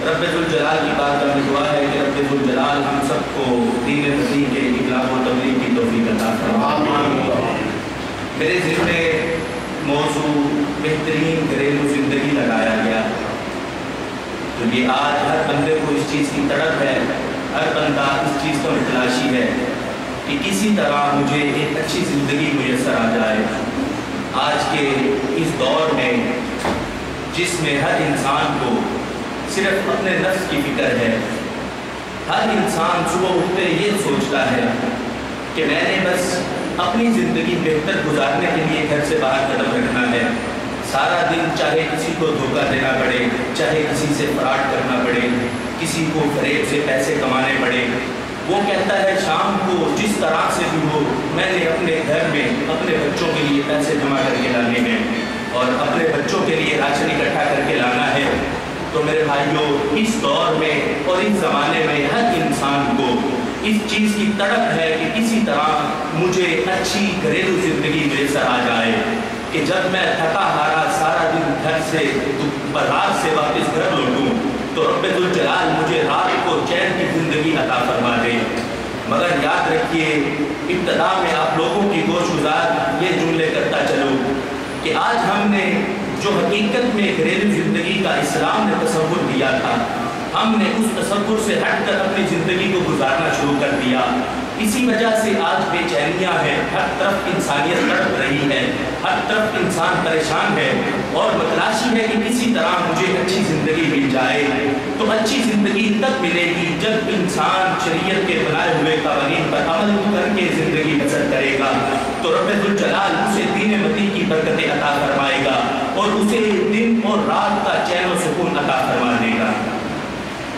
رب ذوالجلال کی بارگاہ میں دعا ہے کہ رب ذوالجلال ہم سب کو دین مسیح کے ابلاغ و تبلیغ کی توفیق عطا فرمائے۔ میرے ذہن میں موضوع بہترین گھریلو زندگی لگایا گیا، تو یہ آج ہر بندے کو اس چیز کی تڑپ ہے، ہر بندہ اس چیز کا متلاشی ہے کہ کسی طرح مجھے ایک اچھی زندگی میسر آ جائے۔ آج کے اس دور میں جس میں ہر انسان کو صرف اپنے نفس کی فکر ہے، ہر انسان صبح اٹھتے یہ سوچتا ہے کہ میں نے بس اپنی زندگی بہتر گزارنے کے لیے گھر سے باہر قدم رکھنا ہے۔ سارا دن چاہے کسی کو دھوکہ دینا پڑے، چاہے کسی سے فراڈ کرنا پڑے، کسی کو فریب سے پیسے کمانے پڑے، وہ کہتا ہے شام کو جس طرح سے بھی ہو میں نے اپنے گھر میں اپنے بچوں کے لیے پیسے جمع کر کے لانے ہیں اور اپنے بچوں کے لیے راشن اکٹھا کر کے لانا ہے۔ تو میرے بھائیوں، اس دور میں اور اس زمانے میں ہر انسان کو اس چیز کی تڑپ ہے کہ کسی طرح مجھے اچھی گھریلو زندگی میسر آ جائے کہ جب میں تھکا ہارا سارا دن گھر سے بازار سے واپس گھر لوٹوں تو رب ذوالجلال مجھے رات کو چین کی زندگی عطا فرما دے۔ مگر یاد رکھیے، ابتدا میں آپ لوگوں کی گوش گزار یہ جملے کرتا چلو کہ آج ہم نے جو حقیقت میں گھریلو زندگی کا اسلام نے تصور دیا تھا، ہم نے اس تصور سے ہٹ کر اپنی زندگی کو گزارنا شروع کر دیا۔ اسی وجہ سے آج بے چینیاں ہیں، ہر طرف انسانیت تڑپ رہی ہے، ہر طرف انسان پریشان ہے اور متلاشی ہے کہ کسی طرح مجھے اچھی زندگی مل جائے۔ تو اچھی زندگی تب ملے گی جب انسان شریعت کے بنائے ہوئے قوانین پر عمل کر کے زندگی بسر کرے گا، تو رب ذوالجلال اسے دین متی کی برکتیں عطا فرمائے گا اور اسے دن اور رات کا چین و سکون عطا فرما دے گا۔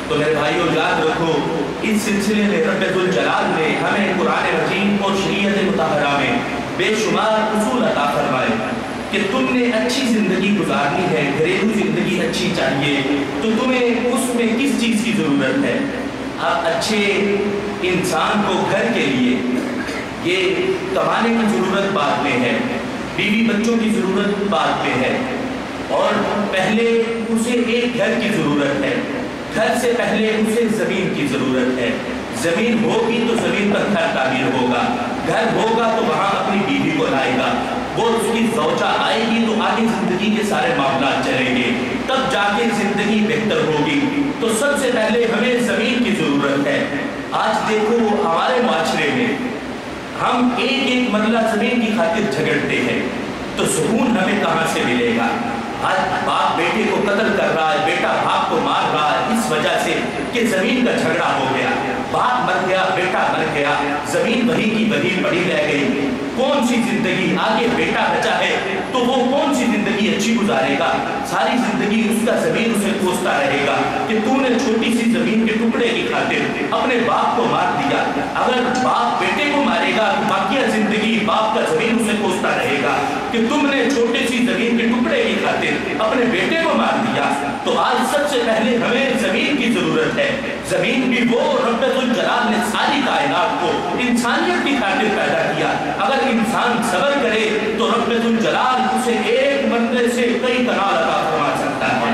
تو میرے بھائیوں، یاد رکھو، اس سلسلے میں رب ذوالجلال نے ہمیں قرآن مجید اور شریعت مطہرہ میں بے شمار اصول عطا فرمائے کہ تم نے اچھی زندگی گزارنی ہے، گھریلو زندگی اچھی چاہیے، تو تمہیں اس میں کس چیز کی ضرورت ہے؟ اب اچھے انسان کو گھر کے لیے یہ کمانے کی ضرورت بعد میں ہے، بیوی بچوں کی ضرورت بعد میں ہے، اور پہلے اسے ایک گھر کی ضرورت ہے۔ گھر سے پہلے اسے زمین کی ضرورت ہے، زمین ہوگی تو زمین پر گھر تعمیر ہوگا، گھر ہوگا تو وہاں اپنی بیوی کو لائے گا، وہ اس کی زوجہ آئے گی تو آگے زندگی کے سارے معاملات چلیں گے، تب جا کے زندگی بہتر ہوگی۔ تو سب سے پہلے ہمیں زمین کی ضرورت ہے۔ آج دیکھو ہمارے معاشرے میں ہم ایک ایک مرلہ زمین کی خاطر جھگڑتے ہیں، تو سکون ہمیں کہاں سے ملے گا؟ آج باپ بیٹے کو قتل کر رہا ہے، بیٹا باپ کو مار رہا ہے، اس وجہ سے کہ زمین کا جھگڑا ہو گیا، باپ مر گیا، بیٹا مر گیا، زمین وہی کی وہی پڑی رہ گئی۔ کون سی زندگی آگے بیٹا بچا ہے تو وہ کون سی زندگی اچھی گزارے گا؟ ساری زندگی اس کا زمین اسے کوستا رہے گا کہ تو نے چھوٹی سی زمین کے ٹکڑے کی خاطر اپنے باپ کو مار دیا۔ اگر باپ بیٹے کو مارے گا تو باقی زندگی باپ کا زمین اسے کوستا رہے گا کہ تم نے چھوٹی سی زمین کے ٹکڑے کی خاطر اپنے بیٹے کو مار دیا۔ تو آج سب سے پہلے ہمیں زمین کی ضرورت ہے۔ زمین بھی وہ رب ذوالجلال نے ساری کائنات کو انسانیت کی خاطر پیدا کیا۔ اگر انسان صبر کرے تو رب ذوالجلال اسے ایک بندے سے کئی کنال عطا فرما سکتا ہے۔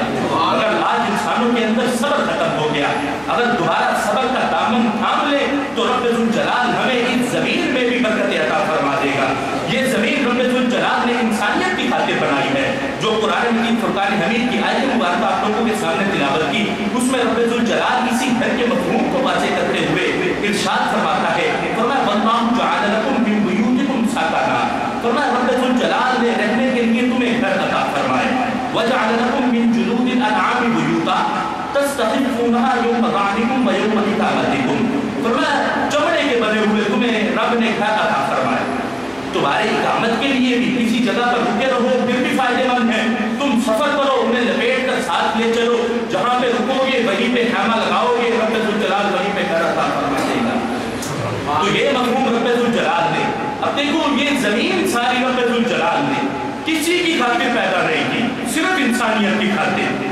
اگر آج انسانوں کے اندر صبر ختم ہو گیا، اگر دوبارہ صبر کا دامن تھام لے تو رب ذوالجلال ہمیں اس زمین میں بھی برکت عطا فرما دے گا۔ یہ زمین رب ذوالجلال نے انسانیت کی خاطر بنائی ہے۔ جو قرآن مجید فرقان حمید کی آیت مبارکہ آپ لوگوں کے سامنے تلاوت کی، اس میں رب ذوالجلال اسی گھر کے مفہوم کو واضح کرتے ہوئے ارشاد فرماتا ہے، فرمایا وَاللَّهُ جَعَلَ لَكُم مِّن بُيُوتِكُمْ سَكَنًا، فرمایا رب ذوالجلال نے رہنے کے لیے تمہیں گھر عطا فرمائے۔ وَجَعَلَ لَكُم مِّن جُلُودِ الْأَنْعَامِ بُيُوتًا تَسْتَخِفُونَهَا يَوْمَ ظَعْنِكُمْ وَيَوْمَ إِقَامَتِكُمْ، فرمایا چمڑے کے بنے ہوئے تمہیں رب نے گھر عطا فرمائے۔ تمہارے اقامت کے لیے بھی کسی جگہ پر رکے رہو پھر بھی فائدے مند ہے، تم سفر کرو انہیں لپیٹ کر ساتھ لے چلو، جہاں پہ رکو گے وہیں پہ خیمہ لگاؤ گے، رب ذوالجلال وہیں پہ گھر عطا فرما دے گا۔ تو یہ مفہوم رب ذوالجلال نے، اب دیکھو یہ زمین ساری رب ذوالجلال نے کسی کی خاطر پیدا نہیں کی، صرف انسانیت کی خاطر۔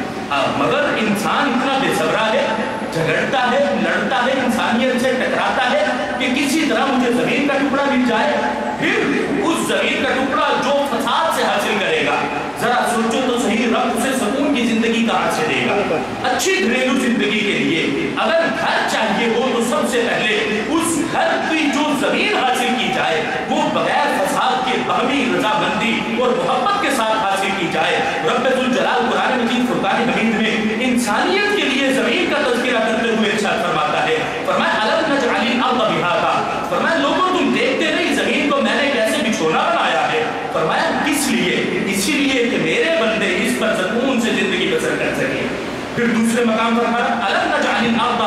مگر انسان اتنا بے صبرا ہے، جھگڑتا ہے، لڑتا ہے، انسانیت سے ٹکراتا ہے کہ کسی طرح مجھے زمین کا ٹکڑا مل جائے، پھر اس زمین کا ٹکڑا جو فساد سے حاصل کرے گا، ذرا سوچو تو صحیح، رب اسے سکون کی زندگی زندگی کہاں سے دے گا؟ اچھی گھریلو زندگی کے لیے اگر گھر چاہیے ہو تو سب سے پہلے اس گھر کی جو زمین حاصل کی جائے وہ بغیر فساد کے باہمی رضامندی اور محبت کے ساتھ حاصل کی جائے۔ رب ذوالجلال قرآن مجید فرقان حمید میں انسانیت کے لیے زمین کا تذکرہ کرتے ہوئے ارشاد فرماتا ہے، فرمایا أَلَمْ نَجْعَلِ الْأَرْضَ بِهَادًا، فرمایا لوگوں تم دیکھتے نہیں زمین کو میں نے کیسے بچھونا بنایا ہے؟ فرمایا کس لیے؟ اسی لیے کہ میرے بندے اس پر سکون سے زندگی بسر کر سکیں۔ پھر دوسرے مقام پر فرمایا أَلَمْ نَجْعَلِ الْأَرْضَ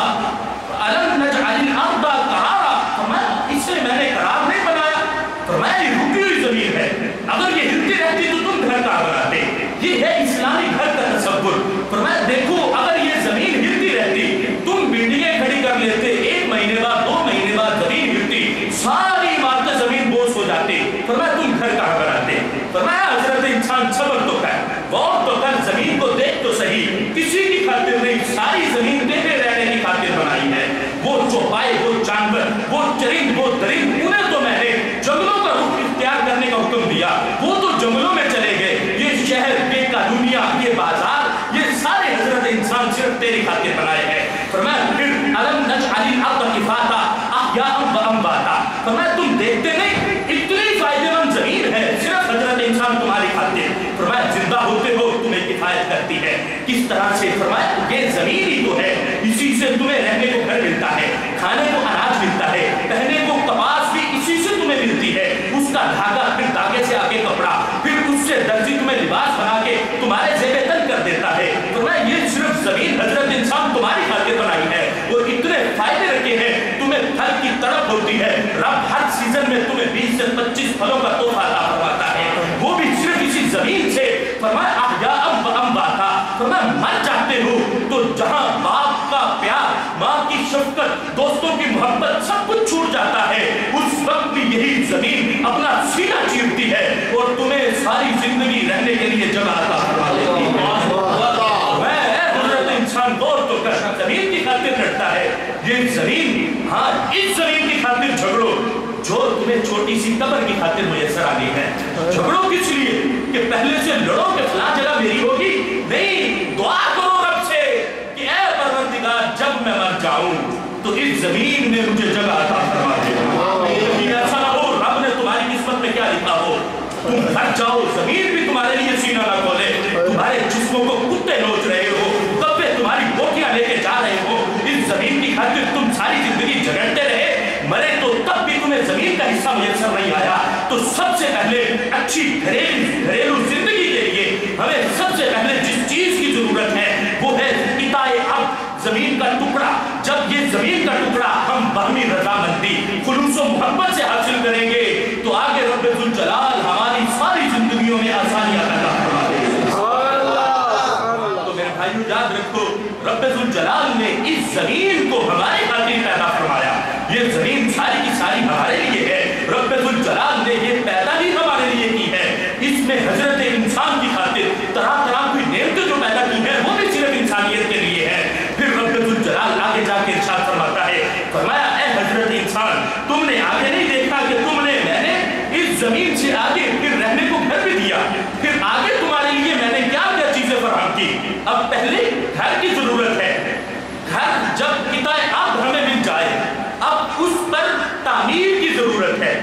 قَرَارًا، فرمایا اس سے میں نے قرار نہیں بنایا، فرمایا یہ رکی ہوئی زمین ہے، اگر یہ ہلتی رہتی تو تم گھر کہاں بناتے؟ یہ ہے اسلامی گھر کا تصور۔ فرمایا دیکھو اگر یہ زمین ہلتی رہتی تم بلڈنگیں کھڑی کر لیتے، ایک مہینے بعد 2 مہینے بعد زمین ہلتی، ساری عمارتیں زمین بوس ہو جاتی، فرمایا تم گھر کہاں بناتے؟ فرمایا حضرت انسان صبر تو کر، غور تو کر، زمین کو دیکھ تو صحیح، کسی کی خاطر نہیں، ساری زمین دیکھے رہنے کی خاطر بنائی ہے۔ وہ چوپائے، وہ جانور، وہ چرند، وہ درند، انہیں تو میں نے جنگلوں کا رخ اختیار کرنے کا حکم دیا، وہ تو جنگلوں میں چلے گئے۔ یہ شہر، یہ قانونیہ، یہ بازار، یہ سارے حضرت انسان صرف تیری خاطر بنائے ہیں۔ فرمایا پھر أَلَمْ نَجْعَلِ الْأَرْضَ كِفَاتًا أَحْيَاءً وَأَمْوَاتًا، فرمایا تم دیکھتے نہیں اتنی فائدہ مند زمین ہے صرف حضرت انسان تمہاری خاطر، فرمایا زندہ ہوتے ہو تمہیں کفایت کرتی ہے۔ کس طرح سے؟ فرمایا یہ زمین ہی تو ہے، اسی سے تمہیں رہنے کو گھر ملتا ہے، کھانے کو اناج ملتا ہے، پہننے کو کپاس بھی اسی سے تمہیں ملتی ہے، اس کا دھاگا، پھر دھاگے سے آگے کپڑا، پھر اس سے درزی تمہیں لباس بنا کے تمہارے زیب تن کر دیتا ہے۔ فرمایا یہ صرف زمین حضرت انسان تمہاری خاطر بنائی ہے اور اتنے فائدے رکھے ہیں، تمہیں پھل کی تڑپ ہوتی ہے، رب ہر سیزن میں تمہیں 20 سے 25 پھلوں کا تحفہ عطا فرماتا ہے، وہ بھی صرف اسی زمین سے۔ فرمایا أَحْيَاءً وَأَمْوَاتًا، فرمایا مر جاتے ہو تو جہاں باپ کا پیار، ماں کی شفقت، دوستوں کی محبت سب کچھ چھوٹ جاتا ہے، اس وقت بھی یہی زمین اپنا سینہ چیرتی ہے اور تمہیں ساری زندگی رہنے کے لیے جگہ عطا فرما دیتی ہے۔ انسان غور تو کر، زمین کی خاطر لڑتا ہے، یہ زمین، ہاں اس زمین کی خاطر جھگڑو جو تمہیں چھوٹی سی قبر کی خاطر میسر آنی ہے۔ جھگڑو کس لیے؟ کہ پہلے سے لڑو کہ فلاں جگہ میری ہوگی، نہیں، دعا کرو رب سے کہ اے پروردگار جب میں مر جاؤں تو اس زمین میں مجھے جگہ عطا فرما دے۔ لیکن ایسا نہ ہو رب نے تمہاری قسمت میں کیا لکھا ہو، تم مر جاؤ زمین بھی تمہارے لیے سینہ نہ کھولے، تمہارے جسموں کو کتے نوچ رہے ہو، تمہاری بوٹیاں لے کے جا رہے ہو، اس زمین کی خاطر تم ساری زندگی جھگڑتے رہے، مرے تو تب بھی تمہیں زمین کا حصہ میسر نہیں آیا۔ تو سب سے پہلے اچھی گھریلو زندگی کے لیے ہمیں سب سے پہلے جس چیز کی ضرورت ہے وہ ہے اطاعت اب، زمین کا ٹکڑا۔ جب یہ زمین کا ٹکڑا ہم باہمی رضامندی، خلوص و محبت سے حاصل کریں گے تو آگے رب ذوالجلال ہماری ساری زندگیوں میں آسانیاں پیدا فرما دے گا۔ بھائیو یاد رکھو رب ذوالجلال نے اس زمین کو ہمارے خاطر پیدا فرمایا، یہ زمین ساری کی ساری ہمارے لیے ہے، رب ذوالجلال نے یہ پیدا بھی ہمارے لیے کی ہے، اس میں حضرت انسان کی خاطر طرح طرح کی نعمتیں جو پیدا کی ہیں وہ بھی صرف انسانیت کے لیے ہے۔ پھر رب ذوالجلال آگے جا کے ارشاد فرماتا ہے، فرمایا اے حضرت انسان تم نے آگے نہیں دیکھا کہ میں نے اس زمین سے آگے پھر رہنے کو گھر بھی دیا، پھر آگے تمہارے لیے میں نے کیا کیا چیزیں فراہم کی۔ اب پہلے گھر کی ضرورت ہے، گھر جب قطعہ اب ہمیں مل جائے اب اس پر تعمیر کی ضرورت ہے،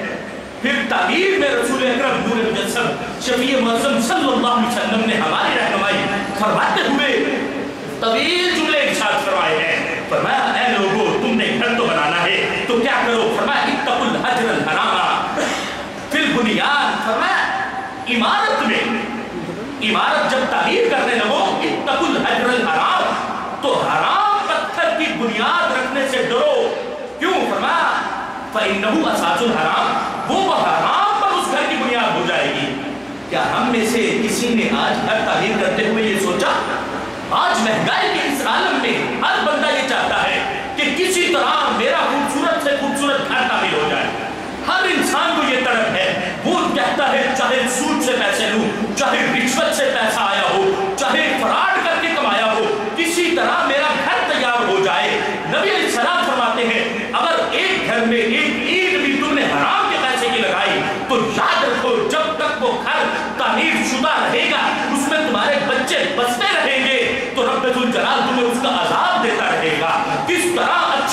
پھر تعمیر میں رسول اکرم نور مجسم شفیع معظم صلی اللہ علیہ وسلم نے ہماری رہنمائی فرماتے ہوئے طویل جملے ارشاد فرمائے ہیں۔ فرمایا اے لوگو تم نے گھر تو بنانا ہے تو کیا کرو، فرمایا اتقوا الحجر الحرام فی البنیان، فرمایا عمارت جب تعمیر کرنے لگو اتقوا الحجر الحرام تو حرام پتھر کی بنیاد رکھنے سے ڈرو، کیوں؟ فرمایا فإنہ اساس الحرام، وہ حرام پر اس گھر کی بنیاد ہو جائے گی۔ کیا ہم میں سے کسی نے آج گھر تعمیر کرتے ہوئے یہ سوچا؟ آج مہنگائی کے اس عالم میں ہر بندہ یہ چاہتا ہے کہ کسی طرح میرا خوبصورت سے خوبصورت گھر تعمیر ہو جائے، ہر انسان کو یہ طلب ہے، وہ کہتا ہے چاہے سود سے پیسے لوں، چاہے رشوت سے پیسہ آیا ہو، چاہے فراڈ کر کے کمایا ہو، کسی طرح میرا گھر تیار ہو جائے۔ نبی علیہ السلام فرماتے ہیں اگر ایک گھر میں ایک اینٹ بھی تم نے حرام کے پیسے کی لگائی تو یاد رکھو جب تک وہ گھر تعمیر شدہ رہے گا اس میں تمہارے بچے بستے رہیں گے،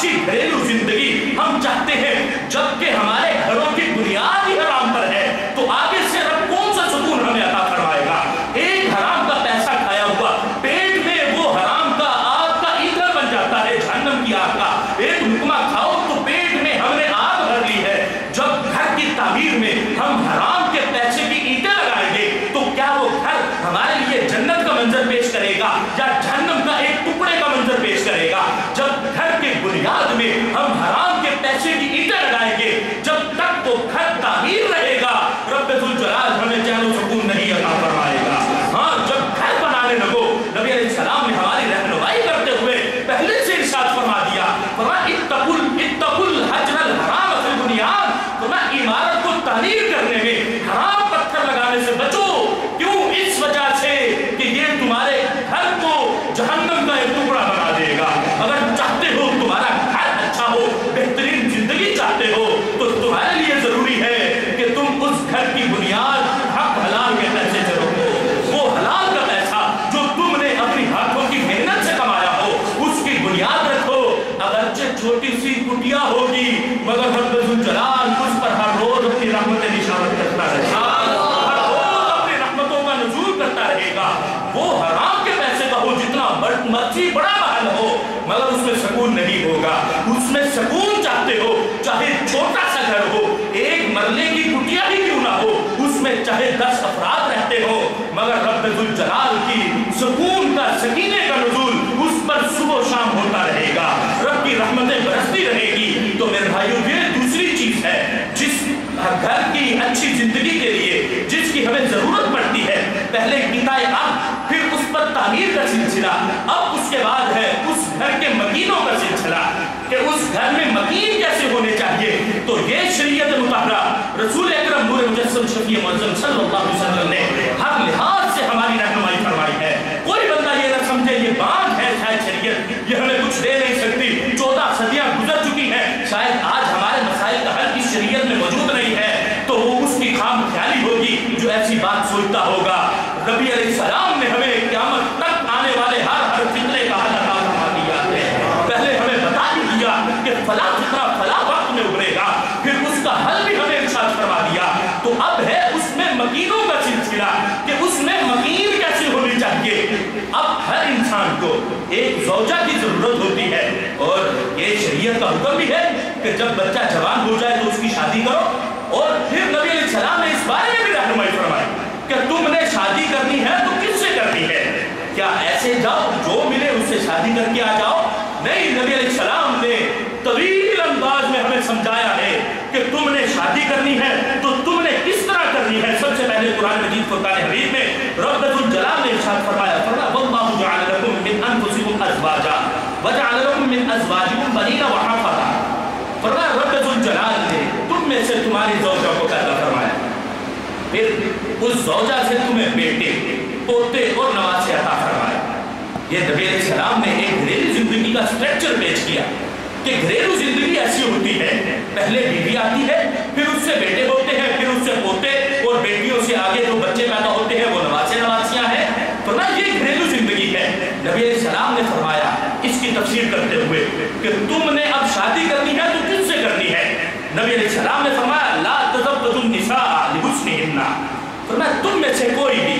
معاشی گھریلو زندگی ہم چاہتے ہیں، جبکہ ہمارے گھروں کی بنیاد ہی حرام پر ہے، تو آگے سے رب کون سا سکون ہمیں عطا فرمائے گا؟ ایک حرام کا پیسہ کھایا ہوا پیٹ میں وہ حرام کا آگ کا ایندھن بن جاتا ہے، جہنم کی آگ کا۔ ایک لقمہ کھاؤ تو پیٹ میں ہم نے آگ بھر لی ہے۔ جب گھر کی تعمیر میں ہم حرام کے پیسے کی اینٹیں لگائیں گے تو کیا وہ گھر ہمارے لیے جنت کا منظر پیش کرے گا یا جہنم کا ایک ٹکڑے کا منظر پیش کرے گا؟ جب گھر کے بنیاد میں ہم حرام کے پیسے کی اینٹیں لگائیں گے، جب تک وہ گھر تعمیر رہے گا، رب ذوالجلال ہمیں چین و سکون نہیں عطا فرمائے گا۔ ہاں، جب گھر بنانے لگو، نبی علیہ السلام نے ہماری رہنمائی کرتے ہوئے پہلے سے ارشاد فرما دیا، فرمایا اتقوا الحجر الحرام فی البنیان، فرمایا عمارت کو تعمیر کرنے میں حرام پتھر لگانے سے بچو۔ کیوں؟ اس وجہ سے کہ یہ تمہارے گھر کو جہنم کا ایک ٹکڑا بنا دے گا۔ اگر چاہتے ہو تمہارا گھر اچھا ہو، بہترین زندگی چاہتے ہو، تو تمہارے لیے ضروری ہے کہ تم اس گھر کی بنیاد حق حلال کے پیسے سے رکھو۔ وہ حلال کا پیسہ جو تم نے اپنی ہاتھوں کی محنت سے کمایا ہو، اس کی بنیاد رکھو۔ اگرچہ چھوٹی سی کٹیا ہوگی، مگر رب ذوالجلال اس پر ہر روز اپنی رحمت نشانت کرتا رہے گا، ہر روز اپنی رحمتوں کا نزول کرتا رہے گا۔ وہ حرام کے پیسے کا ہو جتنا مرضی بڑا محل ہو، مگر اس میں سکون نہیں ہوگا۔ اس میں سکون چاہتے ہو، چاہے چھوٹا سا گھر ہو، ایک مرلے کی کٹیا بھی کیوں نہ ہو، اس میں چاہے 10 افراد رہتے ہو، مگر رب ذوالجلال کی سکون کا، سکینے کا نزول اس پر صبح و شام ہوتا رہے گا، رب کی رحمتیں برستی رہے گی۔ تو میرے بھائیوں، یہ دوسری چیز ہے جس گھر کی اچھی زندگی کے لیے جس کی ہمیں ضرورت پڑتی ہے۔ پہلے کتائے اب، پھر اس پر تعمیر کا سلسلہ، اب اس کے بعد ہے اس گھر کے مکینوں کا سلسلہ کہ اس گھر میں مکین کیسے ہونے چاہیے۔ تو یہ شریعت مطہرہ رسول اکرم نور مجسم شفیع معظم صلی اللہ علیہ وسلم نے ہر لحاظ سے ہماری رہنمائی فرمائی ہے۔ کوئی بندہ یہ نہ سمجھے یہ باندھ ہے شاید شریعت، یہ ہمیں کچھ دے نہیں سکتی، 14 صدیاں گزر چکی ہیں، شاید آج ہمارے مسائل کا حل اس شریعت میں موجود نہیں ہے، تو وہ اس کی خام خیالی ہوگی جو ایسی بات سوچتا ہوگا۔ نبی علیہ السلام نے ہمیں قیامت تک آنے والے ہر فتنے کا حل عطا فرما دیا ہے۔ پہلے ہمیں بتا بھی دیا کہ فلاں فتنہ فلاں وقت میں ابھرے گا، پھر اس کا حل بھی ہمیں ارشاد فرما دیا۔ تو اب ہے اس میں مکینوں کا سلسلہ کہ اس میں مکین کیسے ہونی چاہیے۔ اب ہر انسان کو ایک زوجہ کی ضرورت ہوتی ہے، اور یہ شریعت کا حکم بھی ہے کہ جب بچہ جوان ہو جائے تو اس کی شادی کرو۔ اور پھر نبی علیہ السلام نے اس بارے میں بھی رہنمائی فرمائی کہ تم نے شادی کرنی ہے تو کس سے کرنی ہے؟ کیا ایسے جاؤ جو ملے اس سے شادی کر کے آ جاؤ؟ نہیں، نبی علیہ السلام نے طویل انداز میں ہمیں سمجھایا ہے کہ تم نے شادی کرنی ہے تو تم نے کس طرح کرنی ہے۔ سب سے پہلے قرآن مجید فرقان حمید میں رب ذوالجلال نے ارشاد فرمایا، وَاللَّهُ جَعَلَ لَكُم مِّنْ أَنفُسِكُمْ أَزْوَاجًا وَجَعَلَ لَكُم مِّنْ أَزْوَاجِكُمْ بَنِينَ وَحَفَدًا۔ فرمایا رب ذوالجلال نے تم میں سے تمہاری زوجہ کو پیدا فرمایا، پھر اس زوجہ سے تمہیں بیٹے، پوتے اور نواسے عطا فرمایا۔ یہ نبی علیہ السلام نے ایک گھریلو زندگی کا سٹرکچر پیش کیا کہ گھریلو زندگی ایسی ہوتی ہے، پہلے بیوی آتی ہے، پھر اس سے بیٹے ہوتے ہیں، پھر اس سے پوتے، اور بیٹیوں سے آگے جو بچے پیدا ہوتے ہیں وہ نواسے نواسیاں ہیں۔ فرمایا یہ گھریلو زندگی ہے۔ نبی علیہ السلام نے فرمایا اس کی تفسیر کرتے ہوئے کہ تم نے اب شادی کرنی ہے تو کس سے کرنی ہے؟ نبی علیہ السلام نے فرمایا لا تزوجوا النساء لحسنہن، فرمایا تم میں سے کوئی بھی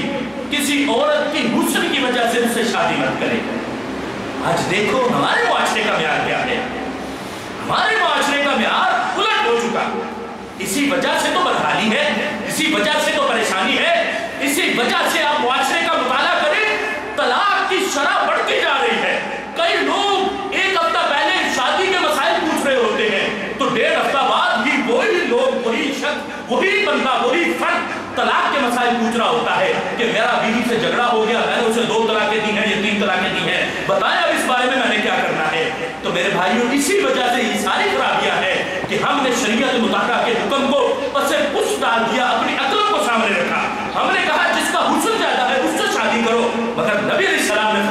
کسی عورت کی حسن کی وجہ سے اس سے شادی مت کرے۔ آج دیکھو ہمارے معاشرے کا معیار کیا ہے، ہمارے معاشرے کا معیار الٹ ہو چکا۔ اسی وجہ سے تو بدحالی ہے، اسی وجہ سے تو پریشانی ہے، اسی وجہ سے آپ معاشرے کا مطالعہ کریں، طلاق کی شرح بڑھتی جا رہی ہے۔ کئی لوگ ایک ہفتہ پہلے شادی کے مسائل پوچھ رہے ہوتے ہیں تو 1.5 ہفتہ بعد ہی وہی لوگ، وہی شخص، وہی بندہ، وہی فرد طلاق کے مسائل پوچھ رہا ہوتا ہے کہ میرا بیوی سے جھگڑا ہو گیا، میں نے اسے 2 طلاقیں دی ہیں یا 3 طلاقیں دی ہیں، بتائیں اب اس بارے میں نے کیا کرنا ہے۔ تو میرے بھائیوں اسی وجہ سے یہ ساری خرابیاں ہیں کہ ہم نے شریعت مطہرہ کے حکم کو پسے پش ڈال دیا، اپنی عقلوں کو سامنے رکھا، ہم نے کہا جس کا حسن زیادہ ہے اس سے شادی کرو، مگر نبی علیہ السلام نے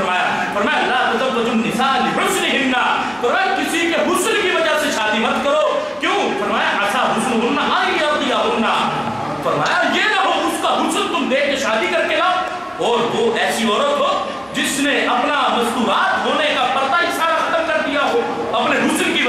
فرمایا لا تزوجوا النساء لحسنہن، فرمایا کسی کے حسن کی وجہ سے شادی مت کرو۔ کیوں؟ فرمایا عسیٰ حسنہن ان یرضیہن، فرمایا یہ نہ ہو اس کا حسن تم دیکھ کے شادی کر کے لاؤ اور وہ ایسی عورت ہو جس نے اپنا مستورات ہونے کا پردہ ہی سارا ختم کر دیا ہو اپنے حسن کی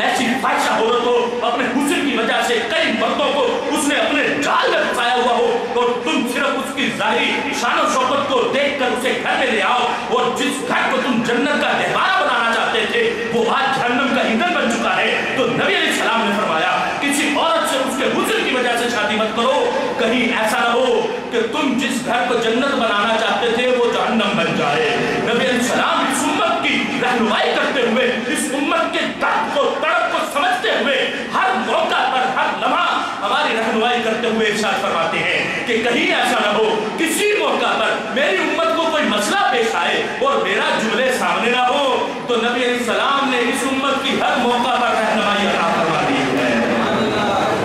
ایسی فاحشہ عورت ہو, اپنے حسن کی وجہ سے کئی مردوں کو اس نے اپنے جال میں پھنسایا ہوا ہو, اور تم صرف اس کی ظاہری شان و شوکت کو دیکھ کر اسے گھر میں لے آؤ, اور جس گھر کو تم جنت کا گہوارہ بنانا چاہتے تھے وہ آج جہنم کا ایندھن بن چکا ہے. تو نبی علیہ السلام نے فرمایا کسی عورت سے اس کے حسن کی وجہ سے شادی مت کرو, کہیں ایسا نہ ہو کہ تم جس گھر کو جنت بنانا چاہتے تھے وہ جہنم بن جائے. نبی علیہ السلام اس امت کی رہنمائی کرتے ہوئے, اس امت کے درد کو تڑپ کو سمجھتے ہوئے, ہر موقع پر ہر لمحہ ہماری رہنمائی کرتے ہوئے ارشاد فرماتے ہیں کہ کہیں ایسا نہ ہو کسی موقع پر میری امت کو کوئی مسئلہ پیش آئے اور میرا جملے سامنے نہ ہو. تو نبی علیہ السلام نے اس امت کی ہر موقع پر رہنمائی عطا فرما دی ہے.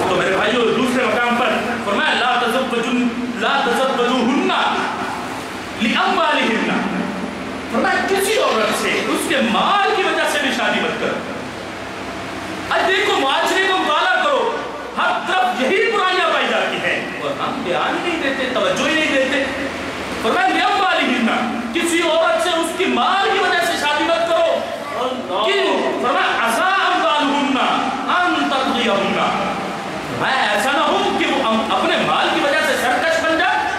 تو میرے بھائیو, دوسرے مقام پر فرمایا لا تزوجوهن لأموالهن, فرمایا کسی عورت سے اس کے مال کی وجہ سے بھی شادی مت کرو. اب دیکھو معاشرے کو مطالعہ کرو, ہر طرف یہی برائیاں پائی جاتی ہیں اور ہم بیان ہی نہیں دیتے, توجہ ہی نہیں دیتے. فرمایا لأموالهن, کسی عورت سے اس کی مال کی وجہ سے شادی مت کرو. کیوں؟ فرمایا عسى أموالهن أن تطغين, میں ایسا نہ ہوں کہ وہ اپنے مال کی وجہ سے سرکش بن جائے,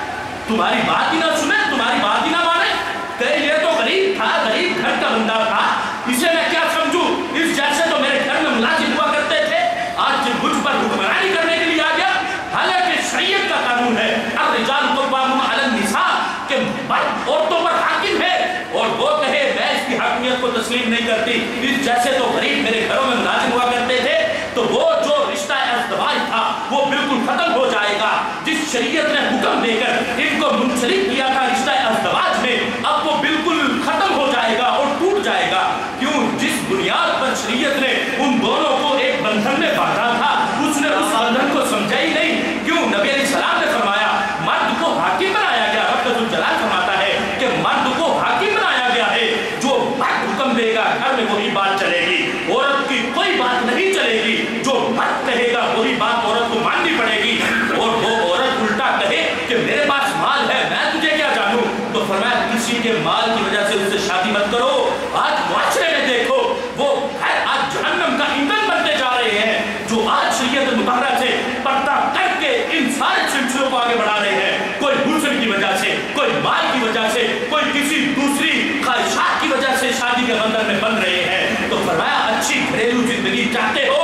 تمہاری بات ہی نہ سنے, تمہاری بات ہی نہ مانے, کہ یہ تو غریب تھا, غریب گھر کا بندہ تھا, اسے میں کیا سمجھوں, اس جیسے تو میرے گھر میں ملازم ہوا کرتے تھے, آج مجھ پر حکمرانی کرنے کے لیے آ گیا. حالانکہ شریعت کا قانون ہے الرجال قوامون علی النساء, کہ مرد عورتوں پر حاکم ہے, اور وہ کہے میں اس کی حاکمیت کو تسلیم نہیں کرتی, اس جیسے تو غریب میرے گھروں میں ملازم ہوا کرتے تھے, تو وہ جو رشتہ ازدواج تھا وہ بالکل ختم ہو جائے گا. جس شریعت نے حکم دے کر ان کو منسلک کیا تھا رشتہ ازدواج میں, اب وہ بالکل ختم ہو جائے گا اور ٹوٹ جائے گا. کیوں؟ جس بنیاد پر شریعت نے ان دونوں کو ایک بندھن میں باندھا تھا, اس نے اس بندھن کو سمجھا ہی نہیں. کیوں؟ نبی علیہ السلام نے فرمایا مرد کو حاکم بنایا گیا. رب ذوالجلال فرماتا ہے کہ مرد کو حاکم بنایا گیا ہے, جو مرد حکم دے گا گھر میں وہی بات چلے گی, عورت کی کوئی بات نہیں چلے گی, جو مرد کہے گا وہی بات عورت کو ماننی پڑے گی. اور وہ عورت الٹا کہے کہ میرے پاس مال ہے, میں تجھے کیا جانوں, تو فرمایا کسی کے مال کی وجہ سے اس سے شادی مت کرو. آج معاشرے میں دیکھو وہ گھر آج جہنم کا ایندھن بنتے جا رہے ہیں, جو آج شریعت مطہرہ سے پردہ کر کے ان سارے سلسلوں کو آگے بڑھا رہے ہیں. کوئی حسن کی وجہ سے, کوئی مال کی وجہ سے, کوئی کسی دوسری خواہشات کی وجہ سے شادی کے بندھن میں بن رہے ہیں. تو فرمایا اچھی گھریلو زندگی چاہتے ہو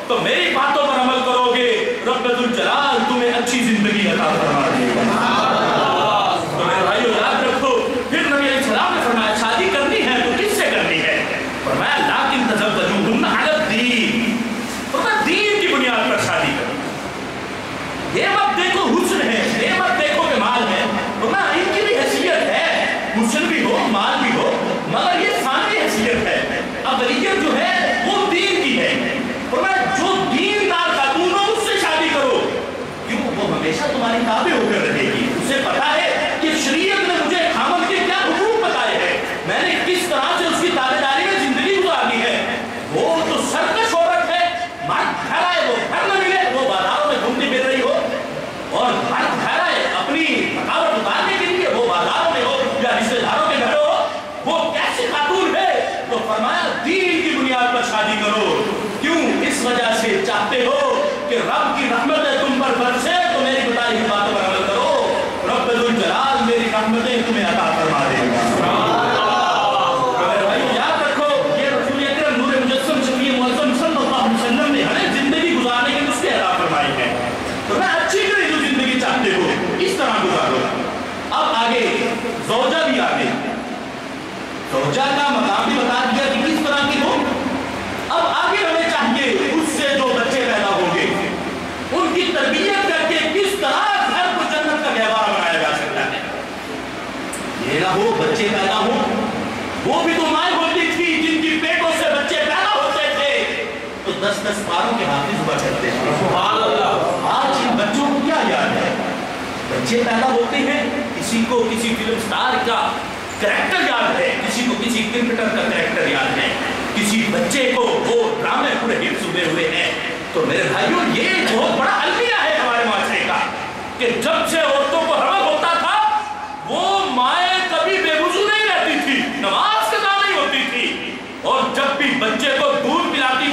تو میری باتوں پر عمل کرو گے, رب ذوالجلال تمہیں اچھی زندگی عطا فرما دے گا. تو میرے بھائیو یاد رکھو, پھر نبی علیہ السلام نے فرمایا شادی کرنی ہے تو کس سے کرنی ہے, فرمایا لیکن تزوجوهن علی الدین, فرمایا دین کی بنیاد پر شادی کرو. یہ مت دیکھو حسن ہے, یہ مت دیکھو کہ مال ہے, فرمایا ان کی بھی حیثیت ہے, حسن بھی ہو مال بھی ہو, مگر یہ ثانی حیثیت ہے, اقلیت جو ہے وہ دین کی ہے. فرمایا جو دیندار خاتون ہو اس سے شادی کرو, کیوں وہ ہمیشہ تمہاری تابع ہو کر رہے گی. اسے پتا ہے کہ شریعت نے مجھے خامد کے کیا حقوق بتائے ہیں, میں نے کس طرح سے اس کی تابع داری میں زندگی گزارنی ہے. وہ تو سرکش عورت ہے, مرد گھر آئے وہ گھر نہ ملے, وہ بازاروں میں گھومتی پھر رہی ہو, اور مرد گھر آئے اپنی تھکاوٹ اتارنے کے لیے وہ بازاروں میں ہو یا رشتے داروں کے گھر ہو, وہ کیسی خاتون ہے. تو فرمایا دین کی بنیاد پر شادی کرو. کیوں؟ اس وجہ سے چاہتے ہو کہ رب کی رحمتیں تم پر برسے تو میری بتائی ہوئی باتوں پر عمل کرو, رب ذوالجلال میری رحمتیں تمہیں عطا فرما دے گا. میرے بھائی یاد رکھو, یہ رسول اکرم نور مجسم شفیع معظم صلی اللہ علیہ وسلم نے ہمیں زندگی گزارنے کے نسخے عطا فرمائے ہیں. تو میں اچھی طرح جو زندگی چاہتے ہو اس طرح گزارو. اب آگے زوجہ بھی آگے, زوجہ کا مقام بھی بتا دیا کہ کس طرح کی ہو. اب آگے ہمیں چاہیے اس سے جو بچے پیدا ہوں گے ان کی تربیت کر کے کس طرح گھر کو جنت کا گہوارہ بنایا جا سکتا ہے. یہ نہ ہو بچے پیدا ہوں, وہ بھی تو مائیں ہوتی تھی جن کی پیٹوں سے بچے پیدا ہوتے تھے تو 10-10 پاروں کے حافظ ہوا کرتے تھے. سبحان اللہ. آج ان بچوں کو کیا یاد ہے, بچے پیدا ہوتے ہیں, کسی کو کسی فلم سٹار کا کریکٹر یاد ہے, کسی کو کسی کرکٹر کا کریکٹر یاد ہے, کسی بچے کو وہ ڈرامے پورے ہٹ ہوئے ہوئے ہیں. تو میرے بھائیوں یہ بہت بڑا المیہ ہے ہمارے معاشرے کا کہ جب سے عورتوں کو حمل ہوتا تھا وہ مائیں کبھی بے وضو نہیں رہتی تھی, نماز قضا نہیں ہوتی تھی, اور جب بھی بچے کو دودھ پلاتی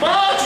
5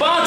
5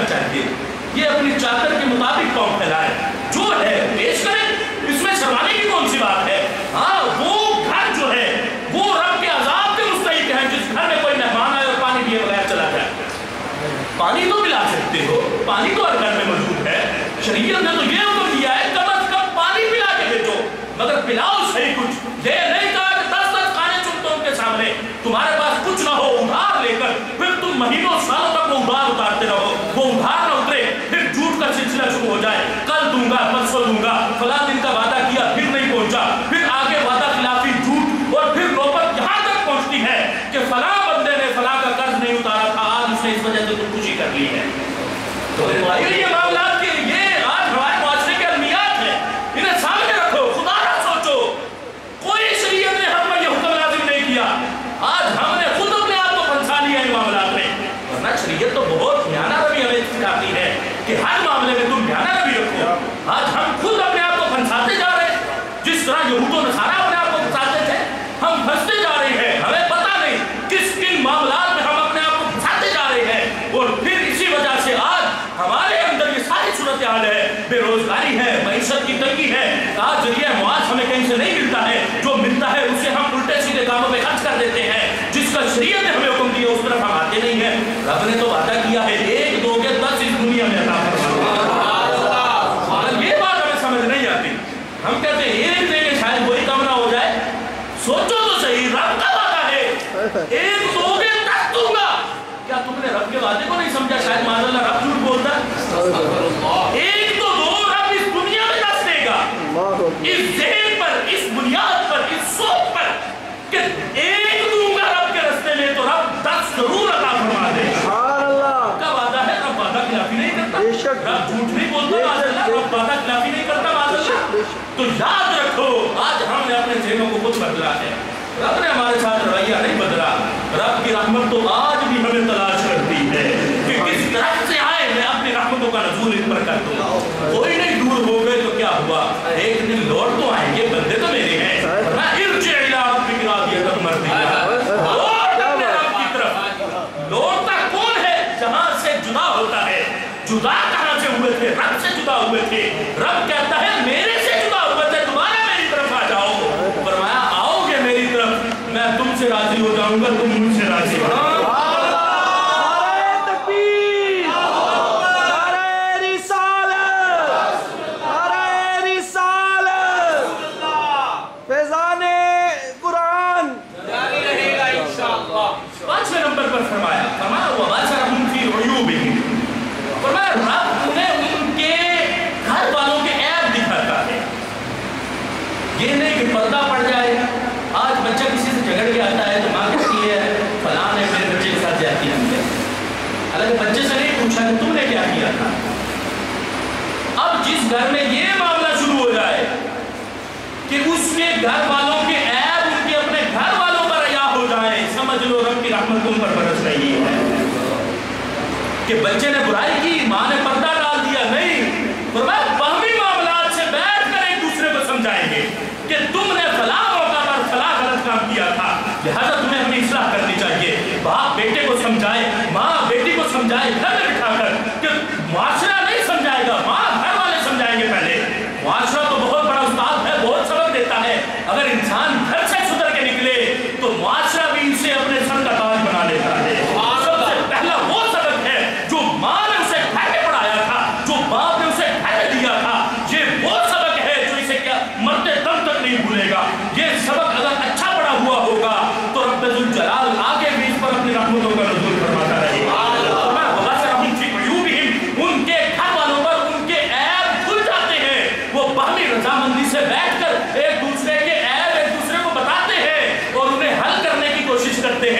دیکھنا چاہیے. یہ اپنی چادر کے مطابق قوم پھیلائے, جو ہے پیش کریں, اس میں شرمانے کی کون سی بات ہے. ہاں وہ گھر جو ہے وہ رب کے عذاب کے مستحق ہے جس گھر میں کوئی مہمان آئے اور پانی پیے بغیر چلا جائے. پانی تو پلا سکتے ہو, پانی تو ہر گھر میں موجود ہے. شریعت نے تو یہ حکم دیا ہے کم از کم پانی پلا کے بھیجو, مگر پلاؤ صحیح کچھ. یہ نہیں کہا کہ 10 کھانے چن تم کے سامنے, تمہارے پاس کچھ نہ ہو ادھار لے کر پھر تم مہینوں سالوں تک وہ ادھار اتارتے رہو. وہ ادھار نہ اترے پھر جھوٹ کا سلسلہ شروع ہو جائے, کل دوں گا پرسوں دوں گا, فلاں دن کا وعدہ کیا پھر نہیں پہنچا, پھر آگے وعدہ خلافی جھوٹ, اور پھر نوبت یہاں تک پہنچتی ہے کہ فلاں بندے نے فلاں کا قرض نہیں اتارا تھا, آج اس نے اس وجہ سے تو خوشی کر لی ہے. تو یہ معاملات کے یہ آج ہمارے معاشرے کے المیات ہیں, انہیں سامنے رکھو, خدا نہ سوچو. کوئی شریعت نے ہم پر یہ حکم لازم نہیں کیا, آج ہم نے خود اپنے آپ کو پھنسا لیا ان معاملات میں. ورنہ شریعت تو بہت دھیانہ روی ہمیں سکھاتی ہے کہ ہر معاملے میں تم دھیانہ روی رکھو. آج ہم خود اپنے آپ کو پھنساتے جا رہے ہیں, جس طرح یہود و نصارہ اپنے آپ کو پھنساتے تھے, ہم پھنستے جا رہے ہیں. ہمیں پتہ نہیں کس کن معاملات میں ہم اپنے آپ کو پھنساتے جا رہے ہیں, اور پھر اسی وجہ سے آج ہمارے اندر یہ ساری صورتحال ہے. بے روزگاری ہے, معیشت کی تنگی ہے, آج ذریعہ معاش ہمیں کہیں سے نہیں ملتا ہے, جو ملتا ہے اسے ہم الٹے سیدھے کاموں پہ خرچ کر دیتے ہیں. جس کا شریعت نے ہمیں حکم دیا اس طرف ہم آتے نہیں ہیں. رب نے تو وعدہ کیا ہے 1 2 کے 10 اس دنیا میں عطا فرمائے. یہ بات ہمیں سمجھ نہیں آتی. ہم کہتے ہیں 1 دے کے شاید وہی کم نہ ہو جائے. سوچو تو صحیح, رب کا وعدہ ہے 1 2 کے 10 دوں گا. کیا تم نے رب کے وعدے کو نہیں سمجھا؟ شاید معاذ اللہ رب جھوٹ بولتا ہے. 1 تو 2 رب اس دنیا میں 10 دے گا, اس ذہن پر, اس بنیاد پر, اس سوچ پر کہ 1 دوں گا رب کے رستے میں تو رب 10 ضرور عطا فرما دے گا. کا وعدہ ہے, رب وعدہ خلافی نہیں کرتا, رب جھوٹ نہیں بولتا معاذ اللہ, رب وعدہ خلافی نہیں کرتا معاذ اللہ. تو یاد رکھو آج ہم نے اپنے ذہنوں کو خود بدلا ہے, رب نے ہمارے ساتھ رویہ نہیں بدلا. رب کی رحمت تو آج بھی ہمیں تلاش کرتی ہے کہ کس طرف سے آئے میں اپنی رحمتوں کا نزول ان پر کر دوں. کوئی نہیں دور ہو گئے تو کیا ہوا, ایک دن لوٹ تو آئیں گے, بندے تو میرے ہیں. میں ارجع الی ربک راضیۃ مرضیہ, لوٹ اپنے رب کی طرف. لوٹتا کون ہے؟ جہاں سے جدا ہوتا ہے. جدا کہاں سے ہوئے تھے؟ رب سے جدا ہوئے تھے. رب کہتا ہے میرے سے جدا ہوئے تھے, دوبارہ میری طرف آ جاؤ. فرمایا آؤ گے میری طرف, میں تم سے راضی ہو جاؤں گا, تم مجھ سے راضی ہو. یہ نہیں کہ پردہ پڑ جائے. آج بچہ کسی سے جھگڑ کے آتا ہے تو ماں کہتی ہے فلاں نے میرے بچے کے ساتھ زیادتی کی. حالانکہ بچے سے نہیں پوچھا کہ تم نے کیا کیا تھا. اب جس گھر میں یہ معاملہ شروع ہو جائے کہ اس کے گھر والوں کے عیب ان کے اپنے گھر والوں پر عیاں ہو جائیں, سمجھ لو رب کی رحمت تم پر برس رہی ہے. کہ بچے نے برائی کی, ماں نے پردہ ڈال دیا, نہیں. فرمایا باہمی معاملات سے بیٹھ کر ایک دوسرے کو سمجھائیں گے کہ تم نے فلاں موقع پر فلاں غلط کام کیا تھا, لہذا تمہیں اپنی اصلاح کرنی چاہیے. باپ بیٹے کو سمجھائے, ماں بیٹی کو سمجھائے, گھر میں بٹھا کر کہ معاشرہ نہیں سمجھائے گا, ماں گھر والے سمجھائیں گے. پہلے معاشرہ تو بہت بڑا استاد ہے, بہت سبق دیتا ہے. اگر انسان گھر سے سدھر کے نکلے تو معاشرہ بھی اسے اپنے سر کا تاج بنا لیتا ہے. سب سے پہلا وہ سبق ہے جو ماں نے اسے گھر میں پڑھایا تھا, جو باپ نے اسے گھر میں دیا تھا. یہ وہ سبق ہے جو اسے کیا مرتے دم تک نہیں بھولے گا. یہ سبق اگر اچھا پڑھا ہوا ہوگا تو رب ذوالجلال آگے بھی اس پر اپنی رحمتوں کا نزول فرماتا رہے گا. ان کے گھر والوں پر ان کے عیب کھل جاتے ہیں. وہ باہمی رضامندی سے بیٹھ کر ایک دوسرے کے عیب ایک دوسرے کو بتاتے ہیں اور انہیں حل کرنے کی کوشش کرتے ہیں.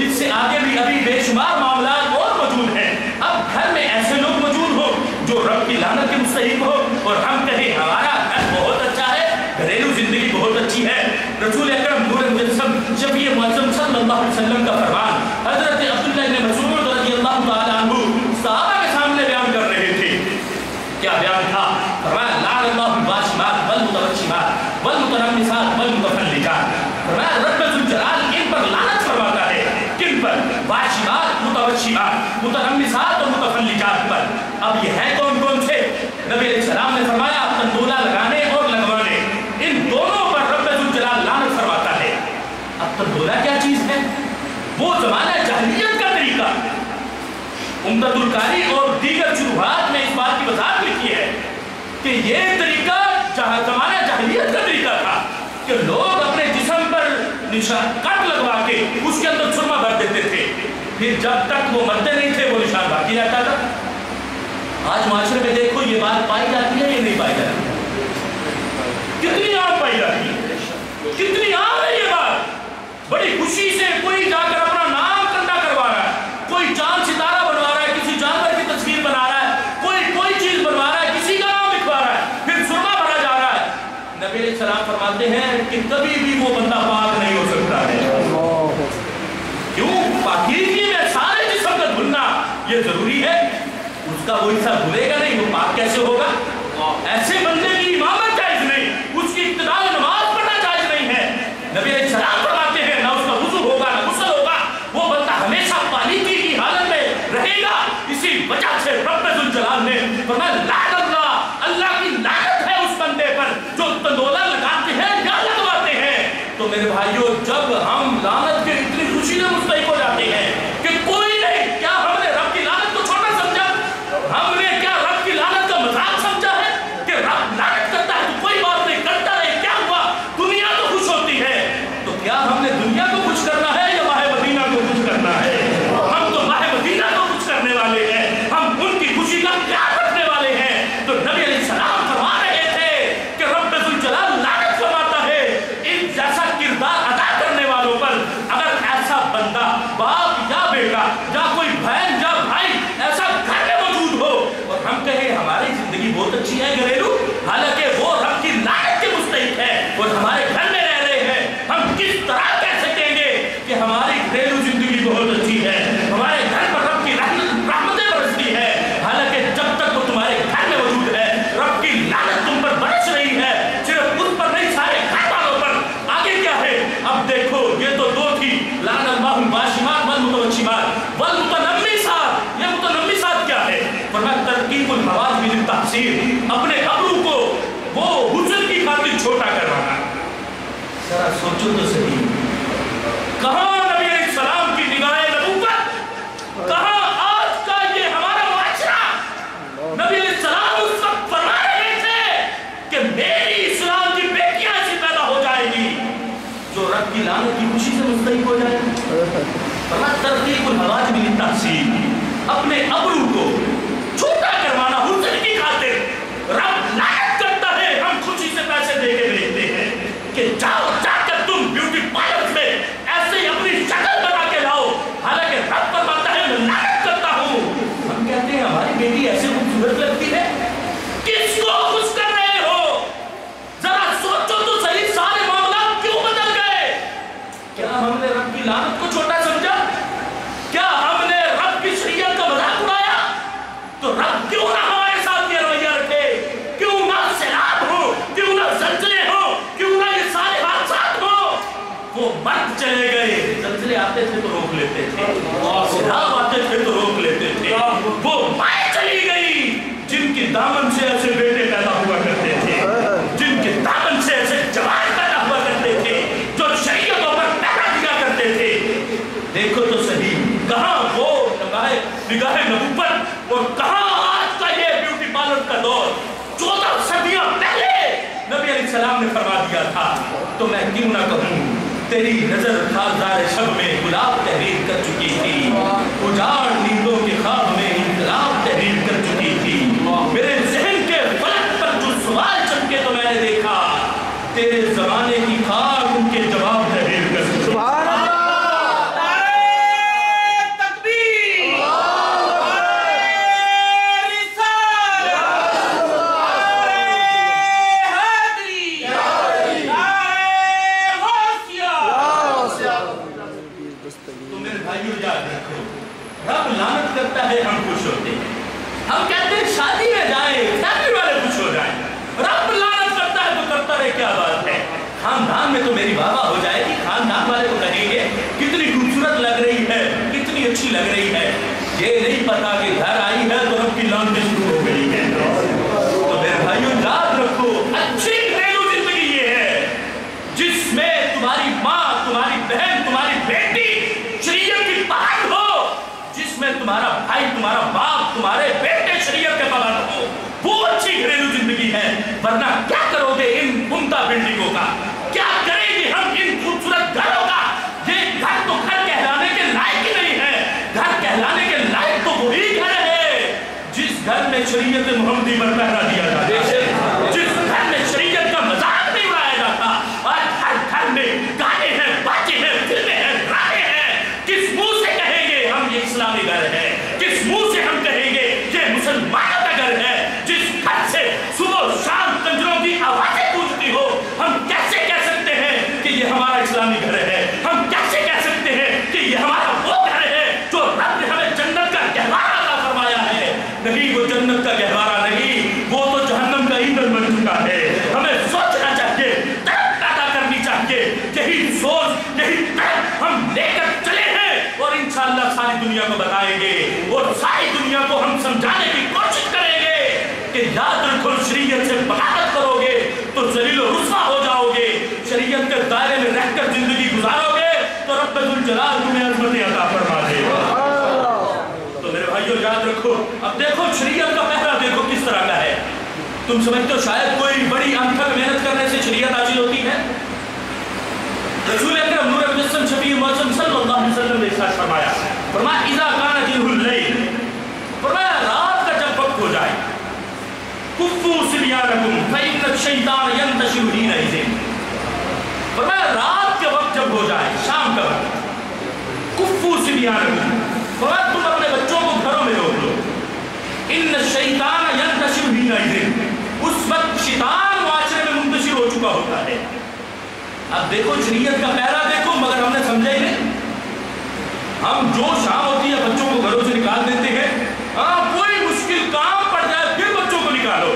اس سے آگے بھی ابھی بے شمار معاملات اور موجود ہیں. اب گھر میں ایسے لوگ موجود ہو جو رب کی لعنت کے مستحق ہو اور ہم کہیں ہمارا گھر بہت اچھا ہے, گھریلو زندگی بہت اچھی ہے. رسول اکرم نور مجسم شفیع معظم صلی اللہ علیہ وسلم کا فرمان حضرت عبداللہ بن مسعود رضی اللہ تعالی عنہ صحابہ کے سامنے بیان کر رہے تھے. کیا بیان تھا؟ فرمایا لعن اللہ الواشمات والمتوشمات والمتنمسات والمتفلجات. فرمایا رب ذوالجلال ان پر لعنت فرماتا ہے. کن پر؟ واشمات, متوشمات, متنمسات اور متفلجات پر. اب یہ ہے کون کون سے؟ نبی علیہ السلام نے فرمایا تندولہ لگانے اور لگوانے, ان دونوں پر رب ذوالجلال لعنت فرماتا ہے. اب تندولہ کیا چیز ہے؟ وہ زمانہ جاہلیت کا طریقہ. عمدۃ القاری اور دیگر شروحات میں اس بات کی وضاحت لکھی ہے کہ یہ طریقہ زمانہ جاہلیت کا طریقہ تھا کہ لوگ اپنے جسم پر نشان کٹ لگوا کے اس کے اندر سرما بھر دیتے تھے, پھر جب تک وہ مرتے نہیں تھے وہ نشان باقی رہتا تھا. آج معاشرے میں دیکھو یہ بات پائی جاتی ہے یا نہیں پائی جاتی؟ کتنی عام پائی جاتی ہے, کتنی عام ہے یہ بات. بڑی خوشی سے کوئی جا کر اپنا نام کنڈا کروا رہا ہے, کوئی چاند ستارہ بنوا رہا ہے, کسی جانور کی تصویر بنا رہا ہے, کوئی چیز بنوا رہا ہے, کسی کا نام لکھوا رہا ہے, پھر سرما بھرا جا رہا ہے. نبی علیہ السلام فرماتے ہیں کہ کبھی بھی وہ بندہ پاک نہیں ہو سکتا ہے. کیوں؟ پاکیزگی میں سارے جسم کا دھلنا یہ ضروری ہے. اس کا وہ حصہ دھلے گا نہیں, وہ پاک کیسے ہوگا؟ ایسے بندے کی امامت جائز نہیں, اس کی ابتداء نماز پڑھنا جائز نہیں ہے. نبی علیہ السلام فرماتے ہیں نہ اس کا وضو ہوگا نہ غسل ہوگا, وہ بندہ ہمیشہ پالیدگی کی حالت میں رہے گا. اسی وجہ سے رب ذوالجلال نے فرمایا لعن اللہ, اللہ کی لعنت ہے اس بندے پر جو تندولہ لگاتے ہیں یا لگواتے ہیں. تو میرے بھائیوں جب ہم لعنت کے اتنی خوشی میں مستحق ہو جاتے ہیں کہ کوئی نہیں, کیا ہم نے رب کی لعنت کو چھوٹا سمجھا؟ ہم نے کیا رب کی لعنت کا مذاق سمجھا ہے کہ رب لعنت کرتا ہے تو کوئی بات نہیں, کرتا رہے, کیا ہوا؟ دنیا تو خوش ہوتی ہے. تو کیا ہم نے دنیا کو خوش کرنا ہے یا ماہ مدینہ کو خوش کرنا ہے؟ ہم تو ماہ مدینہ کو خوش کرنے والے ہیں, ہم ان کی خوشی کا خیال رکھنے والے ہیں. تو نبی علیہ السلام فرما رہے تھے کہ رب ذوالجلال لعنت فرماتا ہے ان جیسا کردار ادا کرنے والوں پر. اگر ایسا بندہ باپ یا بیٹا یا کوئی بہن یا بھائی ایسا گھر میں موجود ہو اور ہم کہیں ہماری زندگی بہت اچھی ہے گھریلو, حالانکہ وہ رب کی لعنت کے مستحق ہے اور ہمارے گھر میں رہ رہے ہیں, ہم کس طرح کہہ سکیں گے کہ ہماری گھریلو زندگی بہت اچھی ہے, ہمارے گھر پر رب کی رحمتیں برستی ہے, حالانکہ جب تک وہ تمہارے گھر میں موجود ہے رب کی لعنت تم پر برس رہی ہے, صرف اس پر نہیں سارے گھر والوں پر. آگے کیا ہے؟ اب دیکھو یہ تو دو تھی, لعن اللہ الواشمات والمتوشمات والمتنمسات. یہ متنمسات کیا ہے؟ فرمایا ترکیب الحواجب للتحسین, اپنے ابرو کو وہ حسن کی خاطر چھوٹا کروانا. ذرا سوچو تو صحیح, کہاں نبی علیہ السلام کی نگاہ نبوت, کہاں آج کا یہ ہمارا معاشرہ؟ نبی علیہ السلام اس وقت فرما رہے تھے کہ میری اسلام کی بیٹیاں ایسی پیدا ہو جائے گی جو رب کی لعنت کی خوشی سے مستحق ہو جائے. فرمایا ترتیب الحواجب للتحسین, اپنے ابرو کو چھوٹا کروانا حسن کی خاطر. رب لعنت کرتا ہے, ہم خوشی سے پیسے دے کے بھیجتے ہیں کہ جاؤ جا کر تم بیوٹی پارلر میں ایسے ہی اپنی شکل بنا کے لاؤ, حالانکہ رب فرماتا ہے میں لعنت کرتا ہوں. ہم کہتے ہیں ہماری بیٹی ایسے خوبصورت لگتی ہے, کس کو خوش کر رہے ہو؟ ذرا سوچو تو صحیح, سارے معاملات کیوں بدل گئے؟ کیا ہم نے رب کی لعنت کو چھوٹا سمجھا؟ کیا ہم نے رب کی شریعت کا مذاق اڑایا؟ تو رب کیوں نہ ہمارے ساتھ یہ رویہ رکھے, کیوں نہ سیلاب ہو, کیوں نہ زلزلے ہو, کیوں نہ یہ سارے حادثات ہو. وہ مرد چلے گئے, زلزلے آتے تھے تو روک لیتے تھے, سیلاب آتے تھے تو روک لیتے تھے. وہ مائیں چلی گئی جن کی دامن سے ایسے بیٹے پیدا ہوا کرتے تھے, جن کے دامن سے ایسے جوان پیدا ہوا کرتے تھے, جو شریعتوں پر پہرا دیا کرتے تھے. دیکھو تو صحیح, کہاں وہ نگاہ نبوت اور کہاں آج کا یہ بیوٹی پارلر کا دور. 14 صدیاں پہلے نبی علیہ السلام نے فرما دیا تھا. تو میں کیوں نہ کہوں تیری نظر خاردار شب میں گلاب تحریر کر چکی تھی, اجاڑ نیندوں کے خواب میں انقلاب تحریر کر چکی تھی. میرے ذہن کے فلک پر جو سوال چمکے تو میں نے دیکھا تیرے زمانے کی خاک ان کے جواب تحریر کر چکی. ہم کہتے ہیں شادی میں جائیں فیملی والے خوش ہو جائیں، رب لعنت کرتا ہے تو کرتا رہے، کیا بات ہے، خاندان میں تو میری واہ ہو جائے گی، خاندان والے کو کہیں گے کتنی خوبصورت لگ رہی ہے، کتنی اچھی لگ رہی ہے، یہ نہیں پتا کہ گھر آئی ہے تو رب کی لعنت شروع ہو گئی ہے۔ تو میرے بھائیوں یاد رکھو، اچھی گھریلو زندگی یہ ہے جس میں تمہاری ماں، تمہاری بہن، تمہاری بیٹی شریعت کی پابند ہو، جس میں تمہارا بھائی، تمہارا باپ، تمہارے بیٹے شریعت کے پابند ہو، وہ اچھی گھریلو زندگی ہے۔ ورنہ کیا کرو گے ان عمدہ بلڈنگوں کا، کیا کریں گے ہم ان خوبصورت گھروں کا؟ یہ گھر تو گھر کہلانے کے لائق ہی نہیں ہے، گھر کہلانے کے لائق تو وہی گھر ہے جس گھر میں شریعت محمدی پر پہرا دیا جاتا ہے، جس گھر میں شریعت کا مذاق نہیں اڑایا جاتا، اور ہر گھر میں گانے ہیں، باجے ہیں، فلمیں ہیں، ڈرامے ہیں۔ کس منہ سے کہیں گے ہم یہ اسلامی گھر ہے؟ کس منہ سے ہم کہیں گے یہ مسلمانوں کا گھر ہے؟ جس گھر سے صبح و شام کنجروں کی آوازیں گونجتی ہو، ہم کیسے کہہ سکتے ہیں کہ یہ ہمارا اسلامی گھر ہے؟ ہم کیسے کہہ سکتے ہیں کہ یہ ہمارا وہ گھر ہے جو رب نے ہمیں جنت کا گہوارہ عطا فرمایا ہے؟ نہیں، وہ جنت کا گہوارہ نہیں، وہ تو جہنم کا ایندھن بن چکا ہے۔ ہمیں سوچنا چاہیے، طرف پیدا کرنی چاہیے، یہی سوچ، یہی طرف ہم لے کر چلے ہیں، اور انشاءاللہ ساری دنیا کو بتائیں گے، اور ساری دنیا کو ہم سمجھانے کی کوشش کریں گے کہ یاد رکھو شریعت سے بغاوت کرو گے تو ذلیل و رسوا ہو جاؤ گے، شریعت کے دائرے میں رہ کر زندگی گزارو گے تو رب ذوالجلال تمہیں عظمتیں عطا فرما دے گا۔ تو میرے بھائیو یاد رکھو، اب دیکھو شریعت کا پہرا دیکھو کس طرح کا ہے۔ تم سمجھتے ہو شاید کوئی بڑی انتھک محنت کرنے سے شریعت حاصل ہوتی ہے؟ رسول اکرم نور مجسم شفیع معظم صلی اللہ علیہ وسلم نے ارشاد فرمایا، فرمایا اذا کان جنہ اللیل، فرمایا رات کا جب وقت ہو جائے، کفوا صبیانکم فإن الشیطان ینتشر حینئذ، فرمایا رات کے وقت جب ہو جائے، شام کا وقت، کفوا صبیانکم، فرمایا تم اپنے بچوں کو گھروں میں روک لو، ان الشیطان ینتشر حینئذ، اس وقت شیطان معاشرے میں منتشر ہو چکا ہوتا ہے۔ اب دیکھو شریعت کا پہرا دیکھو، مگر ہم نے سمجھا ہی نہیں، ہم جو شام ہوتی ہے بچوں کو گھروں سے نکال دیتے ہیں، کوئی مشکل کام پڑ جائے پھر بچوں کو نکالو،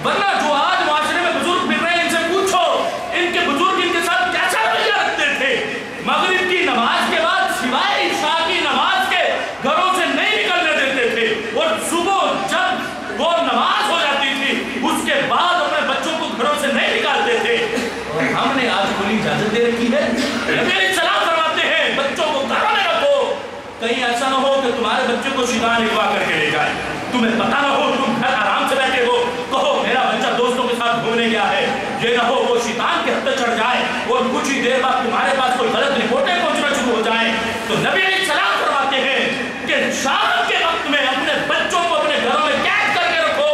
ورنہ جو آج معاشرے میں بزرگ مل رہے ہیں ان سے پوچھو ان کے بزرگ ان کے ساتھ کیسا رویہ رکھتے تھے؟ مغرب کی نماز کے بعد سوائے عشاء کی نماز کے گھروں سے نہیں نکلنے دیتے تھے، اور صبح جب وہ نماز ہو جاتی تھی اس کے بعد اپنے بچوں کو گھروں سے نہیں نکالتے تھے، اور ہم نے آج کھلی اجازت دے رکھی ہے۔ نبی علیہ السلام فرماتے ہیں بچوں کو گھروں میں رکھو، کہیں ایسا نہ ہو کہ تمہارے بچے کو شیطان اغوا کر کے لے جائے، تمہیں پتہ نہ ہو، تم گھر آرام سے بیٹھے ہو، کہو میرا بچہ دوستوں کے ساتھ گھومنے گیا ہے، یہ نہ ہو وہ شیطان کے ہتھے چڑھ جائے اور کچھ ہی دیر بعد تمہارے پاس کوئی غلط رپورٹیں پہنچنا شروع ہو جائیں۔ تو نبی علیہ السلام فرماتے ہیں کہ شام کے وقت میں اپنے بچوں کو اپنے گھروں میں قید کر کے رکھو،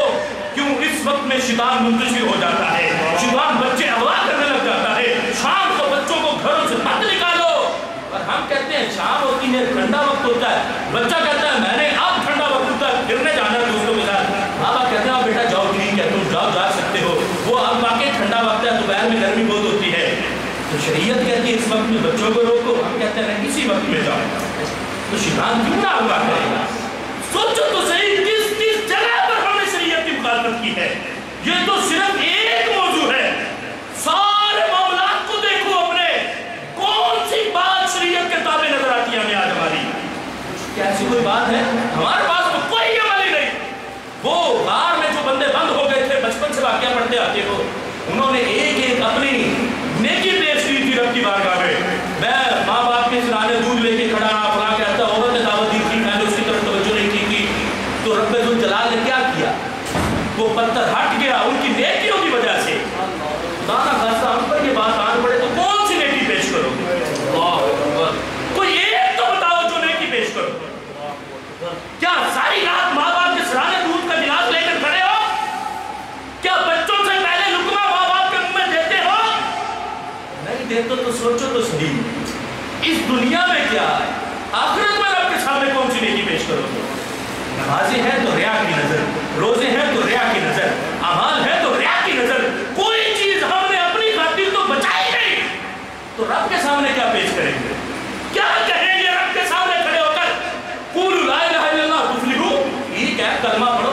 کیوں اس وقت میں شیطان منتشر ہو جاتا ہے، شیطان بچے اغوا کرنے لگ جاتا ہے، شام کو بچوں کو گھروں سے مت نکالو۔ اور ہم کہتے ہیں شام ہوتی ہے، ٹھنڈا وقت ہوتا ہے، بچہ کہتا ہے میں نے اب ٹھنڈا وقت ہوتا ہے پھرنے جانا ہے دوستوں کے ساتھ، بابا کہتے ہیں بیٹا جاؤ ٹھیک ہے تم جاؤ جا سکتے ہو، وہ اب واقعی ٹھنڈا وقت ہے، دوپہر میں گرمی بہت ہوتی ہے، تو شریعت کہتی ہے اس وقت میں بچوں کو روکو، ہم کہتے ہیں اسی وقت میں جاؤ، تو شیطان کیوں نہ اغوا کرے گا؟ سوچو تو صحیح کس جگہ پر ہم نے شریعت کی مخالفت کی ہے؟ یہ تو صرف ایک موضوع ہے، سارے معاملات کو دیکھو اپنے، کون سی بات شریعت کے تابع نظر آتی ہے ہمیں آج ہماری؟ کیا ایسی کوئی بات ہے؟ ہمارے پاس تو کوئی عمل ہی نہیں۔ وہ غار میں جو بندے بند ہو گئے تھے، بچپن سے واقعہ پڑھتے آتے ہو، انہوں نے ایک ایک اپنی نیکی پیش کی تھی رب کی بارگاہ میں، میں ماں باپ کے سرانے دودھ لے کے کھڑا رہا، فلاں کہتا عورت نے دعوت دی تھی، میں نے اس کی طرف توجہ نہیں کی تھی، تو رب ذوالجلال نے کیا کیا؟ وہ پتھر ہٹ گیا ان کی نیکیوں کی وجہ سے۔ دانا خاصہ ہم پر یہ بات آن پڑے تو کون سی نیکی پیش کرو گے؟ کوئی ایک تو بتاؤ جو نیکی پیش کرو۔ کیا ساری رات ماں باپ کے سرانے دودھ کا گلاس لے کر کھڑے ہو؟ کیا بچوں سے پہلے لقمہ ماں باپ کے منہ میں دیتے ہو؟ نہیں دیتے تو سوچو تو صحیح، اس دنیا میں کیا ہے، آخرت میں رب کے سامنے کون سی نیکی پیش کرو گے؟ نمازیں ہیں تو ریا کی نظر، روزے ہیں تو ریا کی نظر، اعمال ہے تو ریا کی نظر، کوئی چیز ہم نے اپنی خاطر تو بچائی نہیں، تو رب کے سامنے کیا پیش کریں گے؟ کیا کہیں گے رب کے سامنے کھڑے ہو کر؟ قولوا لا الہ الا اللہ تفلحوا، ٹھیک ہے کلمہ پڑھو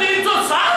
360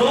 2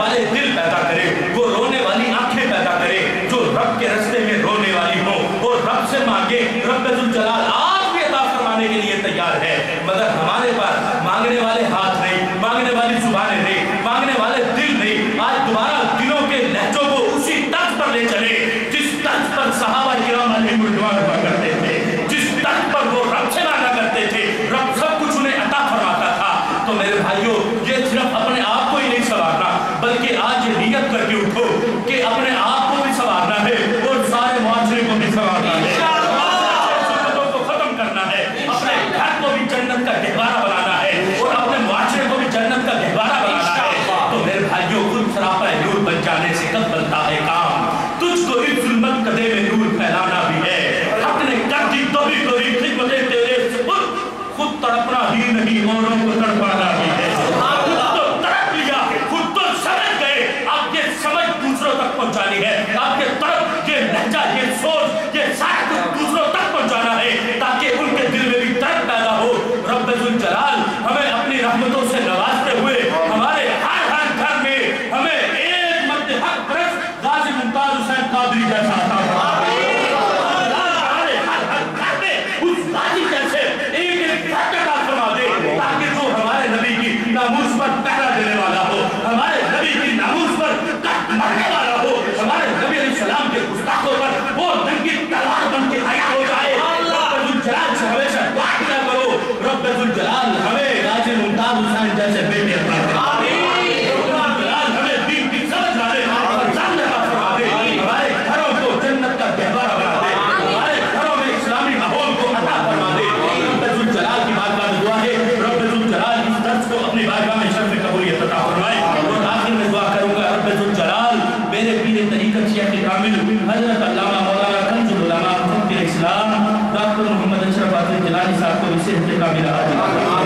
والے دل پیدا کرے، وہ رونے والی آنکھیں پیدا کرے جو رب کے رستے میں رونے والی ہو اور رب سے مانگے۔ رب ذوالجلال آج بھی عطا فرمانے کے لیے تیار ہے، مگر ہمارے پاس مانگنے والے ہاتھ نہیں، مانگنے والی زبانیں نہیں، مانگنے والے دل نہیں۔ آج دوبارہ دلوں کے لہجوں کو اسی طرز پر لے چلے جس طرز پر صحابہ کرام علیہم رضوان ہوا کرتے تھے، جس طرز پر وہ رب سے مانگا کرتے تھے، رب سب کچھ انہیں عطا فرماتا تھا۔ تو میرے بھائیوں، یہ صرف اپنے آپ کو ہی نہیں سنوارنا، بلکہ آج یہ نیت کر کے اٹھو کہ اپنے آپ کو بھی سنوارنا ہے اور سارے معاشرے کو بھی سنوارنا ہے، سنتوں کو ختم کرنا ہے، اپنے گھر کو بھی جنت کا گہوارہ بنانا ہے اور اپنے معاشرے کو بھی جنت کا گہوارہ بنانا ہے۔ تو میرے بھائیوں، خود سراپا نور بن جانے سے کب بنتا ہے کام؟ تجھ کو اس ظلمت قدے میں نور پھیلانا بھی ہے۔ حق نے کر دی تو بھی کوئی خدمت تیرے سپرد، خود تڑپنا ہی نہیں اوروں کو تڑپانا بھی ہے۔ خود تو تڑپ لیا، خود تو سمجھ گئے، آپ کے سمجھ دوسروں تک پہنچانی ہے، آپ کے طرف یہ لہجہ، یہ سوچ، یہ سارا کچھ دوسروں تک پہنچانا ہے تاکہ ان کے دل میں بھی طرف پیدا ہو۔ رب ذوالجلال ہمیں اپنی رحمتوں سے نوازتے ہوئے ہمارے ہر گھر میں ہمیں ایک مرد حق پرست غازی ممتاز حسین قادری جیسا عطا فرمائے۔ ہمارے ہر گھر میں اس غازی جیسے ایک فرد عطا فرما دے تاکہ جو ہمارے نبی کی ناموس پر پہرا دینے والا ہو، ہمارے نبی کی ناموس پر کٹ مرنے والا ہو، ہمارے نبی علیہ السلام کے گستاخوں پر وہ ننگی تلوار بن کے کھڑا ہو جائے۔ رب ذوالجلال سے ہمیشہ دعا کیا کرو، رب ذوالجلال ہمیں غازی ممتاز حسین جیسے بیٹے عطا فرمائے۔ رب ذوالجلال ہمیں دین کی سمجھ والے اور سامنے عطا فرما دے، ہمارے گھروں کو جنت کا گہوارہ بنا دے، ہمارے گھروں میں اسلامی ماحول کو عطا فرما دے۔ رب ذوالجلال کی بارگاہ میں دعا ہے، رب ذوالجلال اس درس کو اپنی بارگاہ میں شرف قبولیت عطا فرمائے۔ اور آخر میں دعا کروں گا، رب ذوالجلال میرے پیر طریقت شیخ کامل حضرت علامہ مولانا کنز العلماء مفتی اسلام ڈاکٹر محمد اشرف عادل جیلانی صاحب کو بھی صحت کاملہ عطا فرمائے۔